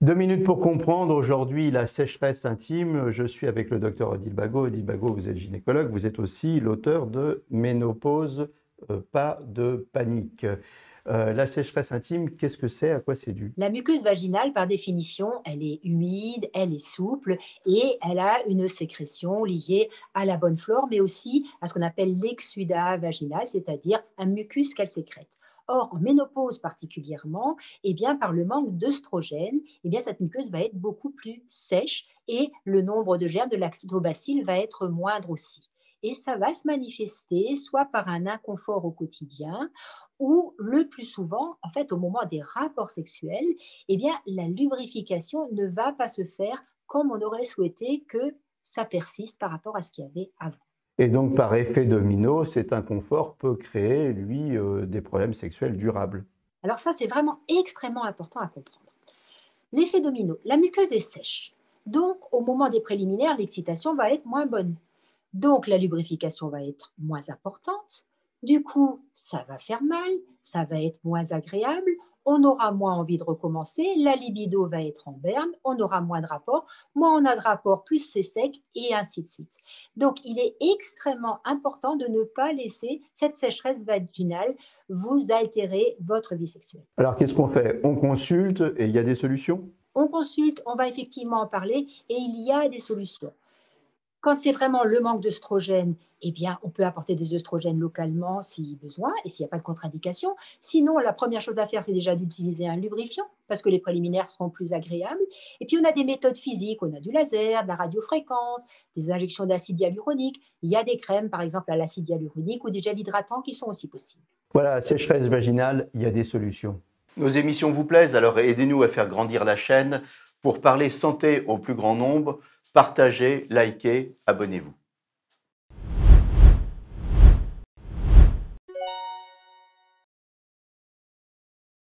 2 minutes pour comprendre. Aujourd'hui, la sécheresse intime. Je suis avec le docteur Odile Bagot. Odile Bagot, vous êtes gynécologue. Vous êtes aussi l'auteur de Ménopause, pas de panique. La sécheresse intime, qu'est-ce que c'est? À quoi c'est dû? La muqueuse vaginale, par définition, elle est humide, elle est souple et elle a une sécrétion liée à la bonne flore, mais aussi à ce qu'on appelle l'exsudat vaginal, c'est-à-dire un mucus qu'elle sécrète. Or, en ménopause particulièrement, eh bien, par le manque d'œstrogène, eh bien, cette muqueuse va être beaucoup plus sèche et le nombre de germes de lactobacilles va être moindre aussi. Et ça va se manifester soit par un inconfort au quotidien, ou le plus souvent, en fait, au moment des rapports sexuels, eh bien, la lubrification ne va pas se faire comme on aurait souhaité que ça persiste par rapport à ce qu'il y avait avant. Et donc, par effet domino, cet inconfort peut créer, lui, des problèmes sexuels durables. Alors ça, c'est vraiment extrêmement important à comprendre. L'effet domino, la muqueuse est sèche. Donc, au moment des préliminaires, l'excitation va être moins bonne. Donc, la lubrification va être moins importante. Du coup, ça va faire mal, ça va être moins agréable, on aura moins envie de recommencer, la libido va être en berne, on aura moins de rapports, moins on a de rapports, plus c'est sec, et ainsi de suite. Donc, il est extrêmement important de ne pas laisser cette sécheresse vaginale vous altérer votre vie sexuelle. Alors, qu'est-ce qu'on fait? On consulte et il y a des solutions? On consulte, on va effectivement en parler et il y a des solutions. Quand c'est vraiment le manque d'œstrogène, eh bien, on peut apporter des œstrogènes localement si besoin et s'il n'y a pas de contre-indication. Sinon, la première chose à faire, c'est déjà d'utiliser un lubrifiant parce que les préliminaires seront plus agréables. Et puis, on a des méthodes physiques. On a du laser, de la radiofréquence, des injections d'acide hyaluronique. Il y a des crèmes, par exemple, à l'acide hyaluronique ou des gels hydratants qui sont aussi possibles. Voilà, sécheresse vaginale, il y a des solutions. Nos émissions vous plaisent, alors aidez-nous à faire grandir la chaîne pour parler santé au plus grand nombre. Partagez, likez, abonnez-vous.